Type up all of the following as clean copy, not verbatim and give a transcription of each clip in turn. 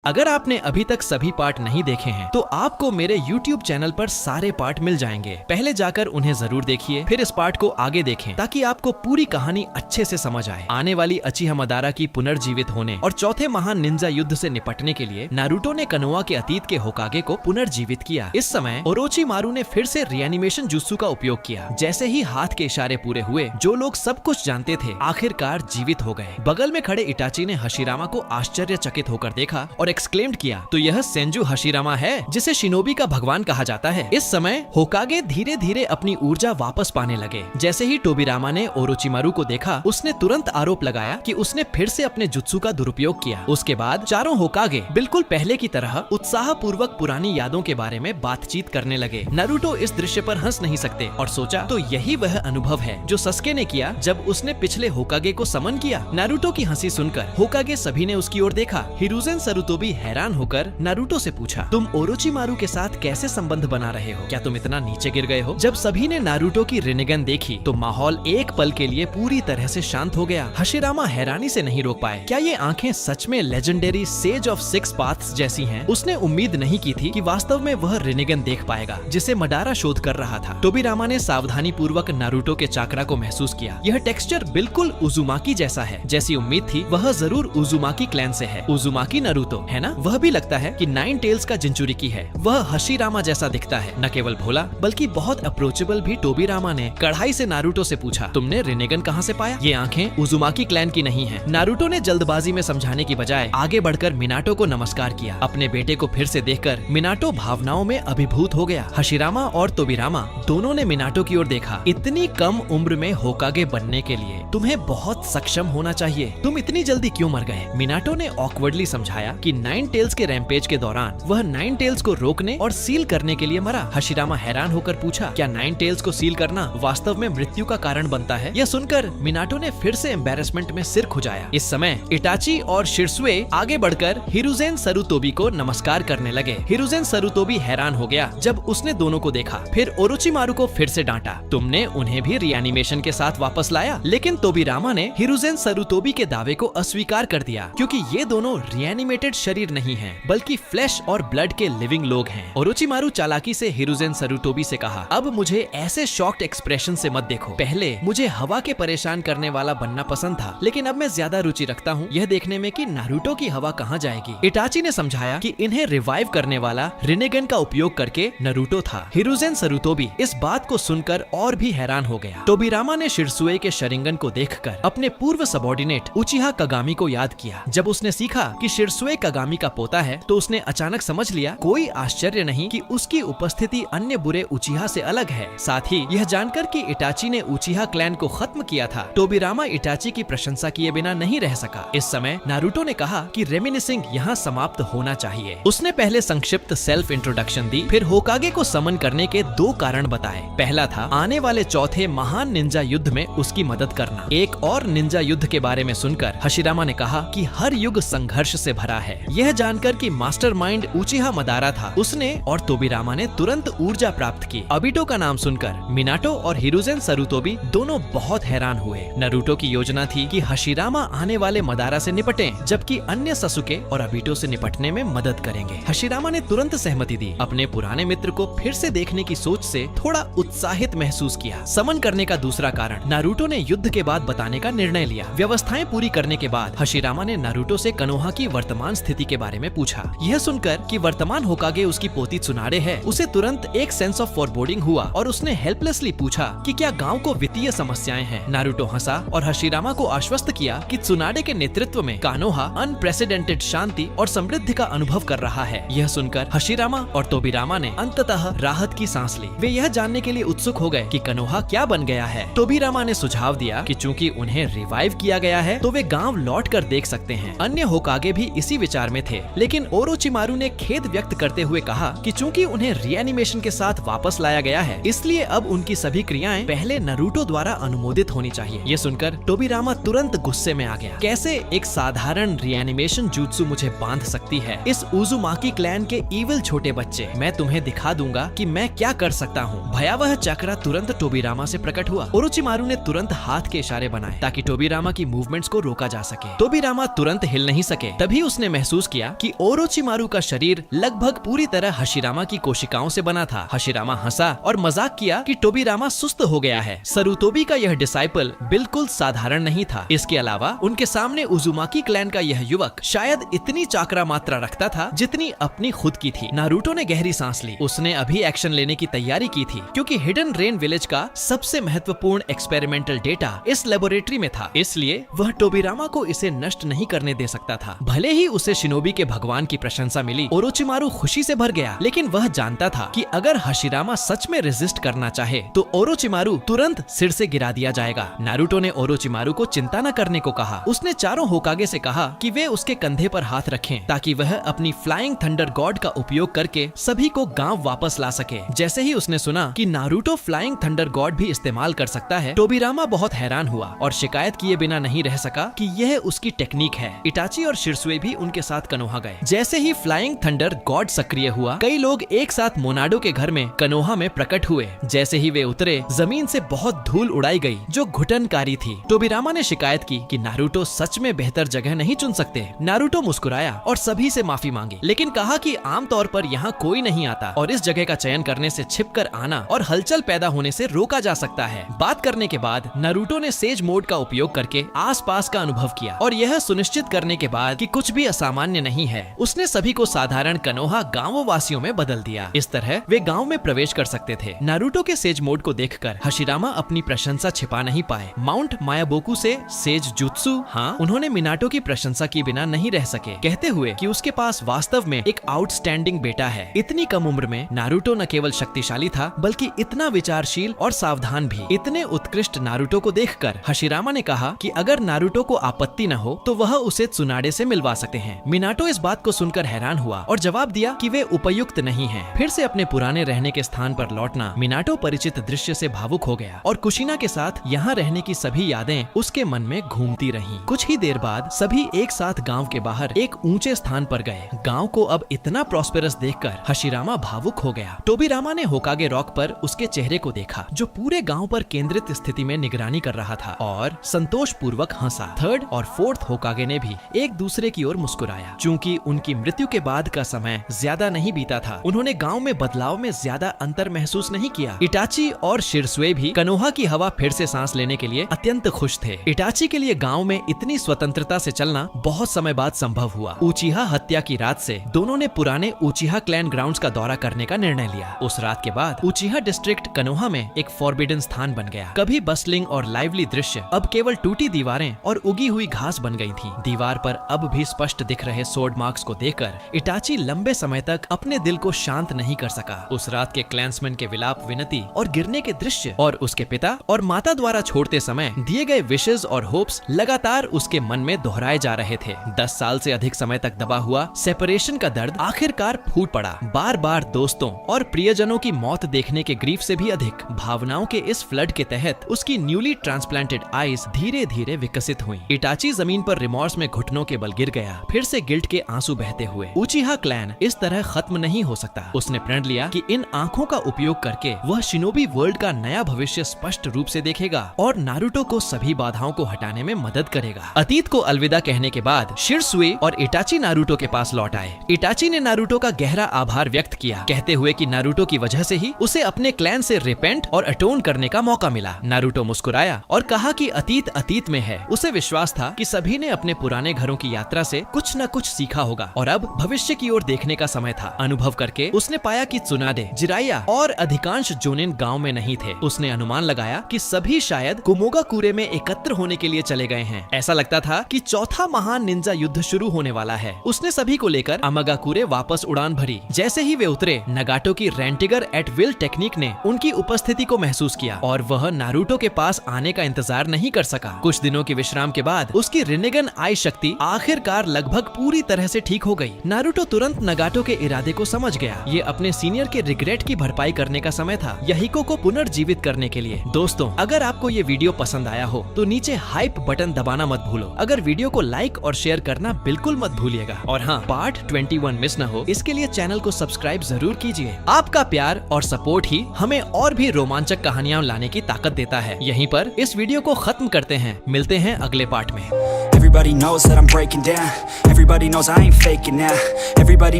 अगर आपने अभी तक सभी पार्ट नहीं देखे हैं तो आपको मेरे YouTube चैनल पर सारे पार्ट मिल जाएंगे। पहले जाकर उन्हें जरूर देखिए, फिर इस पार्ट को आगे देखें ताकि आपको पूरी कहानी अच्छे से समझ आए। आने वाली अचिहा मदारा की पुनर्जीवित होने और चौथे महान निंजा युद्ध से निपटने के लिए नारुतो ने कोनोहा के अतीत के होकागे को पुनर्जीवित किया। इस समय ओरोचिमारू ने फिर से रिएनिमेशन जुत्सु का उपयोग किया। जैसे ही हाथ के इशारे पूरे हुए, जो लोग सब कुछ जानते थे आखिरकार जीवित हो गए। बगल में खड़े इटाची ने हशिरामा को आश्चर्यचकित होकर देखा और एक्सक्लेम्ड किया, तो यह सेंजू हशिरामा है जिसे शिनोबी का भगवान कहा जाता है। इस समय होकागे धीरे धीरे अपनी ऊर्जा वापस पाने लगे। जैसे ही टोबिरामा ने ओरोचिमारू को देखा, उसने तुरंत आरोप लगाया कि उसने फिर से अपने जुत्सु का दुरुपयोग किया। उसके बाद चारों होकागे बिल्कुल पहले की तरह उत्साह पूर्वक पुरानी यादों के बारे में बातचीत करने लगे। नारुतो इस दृश्य पर हंस नहीं सकते और सोचा, तो यही वह अनुभव है जो सस्के ने किया जब उसने पिछले होकागे को समन किया। नारुतो की हंसी सुनकर होकागे सभी ने उसकी ओर देखा। हिरुजेन सरुतोबी हैरान होकर नारुतो से पूछा, तुम ओरोचिमारू के साथ कैसे संबंध बना रहे हो? क्या तुम इतना नीचे गिर गए हो? जब सभी ने नारुतो की रिनेगन देखी तो माहौल एक पल के लिए पूरी तरह से शांत हो गया। हशिरामा हैरानी से नहीं रोक पाए। क्या ये आंखें सच में legendary sage of six paths जैसी हैं? उसने उम्मीद नहीं की थी कि वास्तव में वह रिनेगन देख पाएगा जिसे मडारा शोध कर रहा था। टोबिरामा ने सावधानी पूर्वक नारुतो के चाकरा को महसूस किया। यह टेक्सचर बिल्कुल उजुमाकी जैसा है। जैसी उम्मीद थी वह जरूर उजुमाकी क्लैन से है। उजुमाकी नारुतो है ना? वह भी लगता है कि नाइन टेल्स का जिंचुरिकी है। वह हशिरामा जैसा दिखता है, न केवल भोला बल्कि बहुत अप्रोचेबल भी। टोबिरामा ने कढ़ाई से नारुतो से पूछा, तुमने रिनेगन कहाँ से पाया? ये आंखें उजुमाकी क्लैन की नहीं है। नारुतो ने जल्दबाजी में समझाने की बजाय आगे बढ़कर मिनाटो को नमस्कार किया। अपने बेटे को फिर से देखकर मिनाटो भावनाओं में अभिभूत हो गया। हशिरामा और टोबिरामा दोनों ने मिनाटो की ओर देखा। इतनी कम उम्र में होकागे बनने के लिए तुम्हें बहुत सक्षम होना चाहिए। तुम इतनी जल्दी क्यों मर गए? मिनाटो ने ऑकवर्डली समझाया कि नाइन टेल्स के रैम्पेज के दौरान वह नाइन टेल्स को रोकने और सील करने के लिए मरा। हशिरामा हैरान होकर पूछा, क्या नाइन टेल्स को सील करना वास्तव में मृत्यु का कारण बनता है? यह सुनकर मिनाटो ने फिर से एम्बैरेसमेंट में सिर खुजाया। इस समय इटाची और शिरसुए आगे बढ़कर हिरुजेन सरुतोबी को नमस्कार करने लगे। हिरुजेन सरुतोबी हैरान हो गया जब उसने दोनों को देखा। फिर ओरोचिमारू को फिर से डांटा, तुमने उन्हें भी रिएनिमेशन के साथ वापस लाया। लेकिन टोबिरामा ने हिरुजेन सरुतोबी के दावे को अस्वीकार कर दिया, क्योंकि ये दोनों रिएनिमेटेड शरीर नहीं हैं, बल्कि फ्लैश और ब्लड के लिविंग लोग हैं। ओरोचिमारू चालाकी से हिरुजेन सरुतोबी से कहा, अब मुझे ऐसे शॉक्ड एक्सप्रेशन से मत देखो। पहले मुझे हवा के परेशान करने वाला बनना पसंद था, लेकिन अब मैं ज्यादा रुचि रखता हूँ यह देखने में कि नारुतो की हवा कहाँ जाएगी। इटाची ने समझाया कि इन्हें रिवाइव करने वाला रिनेगन का उपयोग करके नारुतो था। हिरुजेन सरुतोबी इस बात को सुनकर और भी हैरान हो गया। टोबिरामा ने शिरसुए के शरिंगन को देखकर अपने पूर्व सबॉर्डिनेट उचिहा कागामी को याद किया। जब उसने सीखा कि शिरसुए कागामी का पोता है तो उसने अचानक समझ लिया, कोई आश्चर्य नहीं कि उसकी उपस्थिति अन्य बुरे उचिहा से अलग है। साथ ही यह जानकर कि इटाची ने उचिहा क्लैन को खत्म किया था, टोबिरामा इटाची की प्रशंसा किए बिना नहीं रह सका। इस समय नारुतो ने कहा कि रेमिनिसिंग यहाँ समाप्त होना चाहिए। उसने पहले संक्षिप्त सेल्फ इंट्रोडक्शन दी, फिर होकागे को समन करने के दो कारण बताए। पहला था आने वाले चौथे महान निंजा युद्ध में उसकी मदद करना। एक और निंजा युद्ध के बारे में सुनकर हशिरामा ने कहा कि हर युग संघर्ष से भरा है। यह जानकर कि मास्टरमाइंड उचिहा मदारा था, उसने और टोबिरामा ने तुरंत ऊर्जा प्राप्त की। अबिटो का नाम सुनकर मिनाटो और हिरुजेन सरुतोबी दोनों बहुत हैरान हुए। नारुतो की योजना थी कि हशिरामा आने वाले मदारा से निपटें, जबकि अन्य ससुके और अबिटो से निपटने में मदद करेंगे। हशिरामा ने तुरंत सहमति दी। अपने पुराने मित्र को फिर से देखने की सोच से थोड़ा उत्साहित महसूस किया। समन करने का दूसरा कारण नारुतो ने युद्ध के बाद बताने का निर्णय लिया। व्यवस्थाएं पूरी करने के बाद हशिरामा ने नारुतो से कोनोहा की वर्तमान स्थिति के बारे में पूछा। यह सुनकर कि वर्तमान होकागे उसकी पोती त्सुनाडे है, उसे तुरंत एक सेंस ऑफ फॉरबोर्डिंग हुआ और उसने हेल्पलेसली पूछा कि क्या गांव को वित्तीय समस्याएं हैं। नारुतो हंसा और हशिरामा को आश्वस्त किया कि त्सुनाडे के नेतृत्व में कोनोहा अनप्रेसिडेंटेड शांति और समृद्धि का अनुभव कर रहा है। यह सुनकर हशिरामा और टोबिरामा ने अंततः राहत की सांस ली। वे यह जानने के लिए उत्सुक हो गए कि कोनोहा क्या बन गया है। टोबिरामा ने सुझाव दिया कि चूंकि उन्हें रिवाइव किया गया है तो वे गांव लौट कर देख सकते हैं। अन्य होकागे भी इसी विचार में थे, लेकिन ओरोचिमारू ने खेद व्यक्त करते हुए कहा कि चूंकि उन्हें रिएनिमेशन के साथ वापस लाया गया है, इसलिए अब उनकी सभी क्रियाएं पहले नारुतो द्वारा अनुमोदित होनी चाहिए। ये सुनकर टोबिरामा तुरंत गुस्से में आ गया। कैसे एक साधारण रिएनिमेशन जुत्सु मुझे बांध सकती है? इस उजुमाकी क्लैन के इविल छोटे बच्चे, मैं तुम्हें दिखा दूंगा कि मैं क्या कर सकता हूँ। भयावह चक्रा तुरंत टोबिरामा से प्रकट हुआ। ओरोचिमारू ने तुरंत हाथ के इशारे बनाए ताकि टोबिरामा की मूवमेंट्स को रोका जा सके। टोबिरामा तुरंत हिल नहीं सके। तभी उसने महसूस महसूस किया कि ओरोचिमारू का शरीर लगभग पूरी तरह हशिरामा की कोशिकाओं से बना था। हशिरामा हंसा और मजाक किया कि टोबिरामा सुस्त हो गया है। सरुतोबी का यह डिसाइपल बिल्कुल साधारण नहीं था। इसके अलावा उनके सामने उजुमाकी क्लैन का यह युवक शायद इतनी चाकरा मात्रा रखता था जितनी अपनी खुद की थी। नारुतो ने गहरी सांस ली। उसने अभी एक्शन लेने की तैयारी की थी क्योंकि हिडन रेन विलेज का सबसे महत्वपूर्ण एक्सपेरिमेंटल डेटा इस लेबोरेटरी में था, इसलिए वह टोबिरामा को इसे नष्ट नहीं करने दे सकता था। भले ही उसे शिनोबी के भगवान की प्रशंसा मिली, ओरोचिमारू खुशी से भर गया, लेकिन वह जानता था कि अगर हशिरामा सच में रेजिस्ट करना चाहे तो ओरोचिमारू तुरंत सिर से गिरा दिया जाएगा। नारुतो ने ओरोचिमारू को चिंता न करने को कहा। उसने चारों होकागे से कहा कि वे उसके कंधे पर हाथ रखें ताकि वह अपनी फ्लाइंग थंडर गॉड का उपयोग करके सभी को गांव वापस ला सके। जैसे ही उसने सुना कि नारुतो फ्लाइंग थंडर गॉड भी इस्तेमाल कर सकता है, टोबिरामा बहुत हैरान हुआ और शिकायत किए बिना नहीं रह सका कि यह उसकी टेक्निक है। इटाची और शिरसुए भी उनके साथ कनोहा गए। जैसे ही फ्लाइंग थंडर गॉड सक्रिय हुआ, कई लोग एक साथ मोनाडो के घर में कनोहा में प्रकट हुए। जैसे ही वे उतरे, जमीन से बहुत धूल उड़ाई गई जो घुटनकारी थी। टोबिरामा ने शिकायत की कि नारुतो सच में बेहतर जगह नहीं चुन सकते। नारुतो मुस्कुराया और सभी से माफी मांगी, लेकिन कहा कि आमतौर पर यहाँ कोई नहीं आता और इस जगह का चयन करने से छिपकर आना और हलचल पैदा होने से रोका जा सकता है। बात करने के बाद नारुतो ने सेज मोड का उपयोग करके आसपास का अनुभव किया और यह सुनिश्चित करने के बाद कि कुछ भी असामान्य नहीं है, उसने सभी को साधारण कनोहा गांव वासियों में बदल दिया। इस तरह वे गांव में प्रवेश कर सकते थे। नारुतो के सेज मोड को देखकर हशिरामा अपनी प्रशंसा छिपा नहीं पाए। माउंट मायाबोकु से सेज जुत्सु, हाँ, उन्होंने मिनाटो की प्रशंसा की बिना नहीं रह सके, कहते हुए कि उसके पास वास्तव में एक आउटस्टैंडिंग बेटा है। इतनी कम उम्र में नारुतो न केवल शक्तिशाली था बल्कि इतना विचारशील और सावधान भी। इतने उत्कृष्ट नारुतो को देखकर हशिरामा ने कहा कि अगर नारुतो को आपत्ति न हो तो वह उसे त्सुनाडे से मिलवा सकते हैं। मिनाटो इस बात को सुनकर हैरान हुआ और जवाब दिया कि वे उपयुक्त नहीं हैं। फिर से अपने पुराने रहने के स्थान पर लौटना, मिनाटो परिचित दृश्य से भावुक हो गया और कुशिना के साथ यहाँ रहने की सभी यादें उसके मन में घूमती रहीं। कुछ ही देर बाद सभी एक साथ गांव के बाहर एक ऊंचे स्थान पर गए। गांव को अब इतना प्रॉस्पेरस देखकर हशिरामा भावुक हो गया। टोबिरामा ने होकागे रॉक पर उसके चेहरे को देखा जो पूरे गांव पर केंद्रित स्थिति में निगरानी कर रहा था और संतोष पूर्वक हंसा। थर्ड और फोर्थ होकागे ने भी एक दूसरे की ओर मुस्कुराया। चूंकि उनकी मृत्यु के बाद का समय ज्यादा नहीं बीता था, उन्होंने गांव में बदलाव में ज्यादा अंतर महसूस नहीं किया। इटाची और शिरसुए भी कनोहा की हवा फिर से सांस लेने के लिए अत्यंत खुश थे। इटाची के लिए गांव में इतनी स्वतंत्रता से चलना बहुत समय बाद संभव हुआ। उचिहा हत्या की रात से दोनों ने पुराने उचिहा क्लैन ग्राउंड्स का दौरा करने का निर्णय लिया। उस रात के बाद उचिहा डिस्ट्रिक्ट कनोहा में एक फॉरबिडन स्थान बन गया। कभी बस्लिंग और लाइवली दृश्य अब केवल टूटी दीवारें और उगी हुई घास बन गई थी। दीवार पर अब भी स्पष्ट दिख रहे सोर्ड मार्क्स को देखकर इटाची लंबे समय तक अपने दिल को शांत नहीं कर सका। उस रात के क्लैंसमैन के विलाप विनती और गिरने के दृश्य और उसके पिता और माता द्वारा छोड़ते समय दिए गए विशेष और होप्स लगातार उसके मन में दोहराए जा रहे थे। 10 साल से अधिक समय तक दबा हुआ सेपरेशन का दर्द आखिरकार फूट पड़ा। बार बार दोस्तों और प्रियजनों की मौत देखने के ग्रीफ से भी अधिक भावनाओं के इस फ्लड के तहत उसकी न्यूली ट्रांसप्लांटेड आईज धीरे धीरे विकसित हुई। इटाची जमीन पर रिमोर्स में घुटनों के बल गिर गया, फिर से गिल्ट के आंसू बहते हुए। उचिहा क्लैन इस तरह खत्म नहीं हो सकता। उसने प्रण लिया कि इन आंखों का उपयोग करके वह शिनोबी वर्ल्ड का नया भविष्य स्पष्ट रूप से देखेगा और नारुतो को सभी बाधाओं को हटाने में मदद करेगा। अतीत को अलविदा कहने के बाद शिरसुए और इटाची नारुतो के पास लौट आए। इटाची ने नारुतो का गहरा आभार व्यक्त किया, कहते हुए कि नारुतो की वजह से ही उसे अपने क्लैन से रिपेंट और अटोन करने का मौका मिला। नारुतो मुस्कुराया और कहा कि अतीत अतीत में है। उसे विश्वास था कि सभी ने अपने पुराने घरों की यात्रा से कुछ न कुछ सीखा होगा और अब भविष्य की ओर देखने का समय था। अनुभव करके उसने पाया कि त्सुनाडे, जिराया और अधिकांश जोनिन गांव में नहीं थे। उसने अनुमान लगाया कि सभी शायद कुमोगाकुरे में एकत्र होने के लिए चले गए हैं। ऐसा लगता था कि चौथा महान निंजा युद्ध शुरू होने वाला है। उसने सभी को लेकर अमागाकुरे वापस उड़ान भरी। जैसे ही वे उतरे, नगाटो की रेंटिगर एट विल टेक्निक ने उनकी उपस्थिति को महसूस किया और वह नारुतो के पास आने का इंतजार नहीं कर सका। कुछ दिनों के विश्राम के बाद उसकी रिनेगन आई शक्ति आखिरकार लगभग पूरी तरह से ठीक हो गई। नारुतो तुरंत नगाटो के इरादे को समझ गया। ये अपने सीनियर के रिग्रेट की भरपाई करने का समय था, यहिको को पुनर्जीवित करने के लिए। दोस्तों, अगर आपको ये वीडियो पसंद आया हो तो नीचे हाइप बटन दबाना मत भूलो। अगर वीडियो को लाइक और शेयर करना बिल्कुल मत भूलिएगा। और हाँ, पार्ट 21 मिस न हो, इसके लिए चैनल को सब्सक्राइब जरूर कीजिए। आपका प्यार और सपोर्ट ही हमें और भी रोमांचक कहानियां लाने की ताकत देता है। यहीं पर इस वीडियो को खत्म करते हैं। मिलते हैं अगले पार्ट में। Everybody knows that I'm breaking down. Everybody knows I ain't faking now. Everybody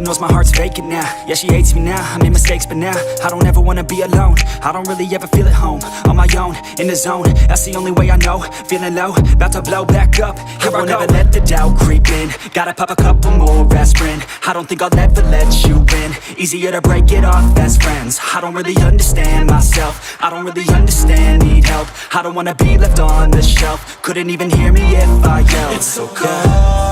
knows my heart's vacant now. Yeah, she hates me now, I made mistakes but now I don't ever wanna be alone. I don't really ever feel at home. On my own, in the zone, that's the only way I know. Feeling low, about to blow back up. Here I won't ever let the doubt creep in. Gotta pop a couple more aspirin. I don't think I'll ever let you in. Easier to break it off best friends. I don't really understand myself. I don't really understand, need help. I don't wanna be left on the shelf. Couldn't even hear me if I yelled. It's so cold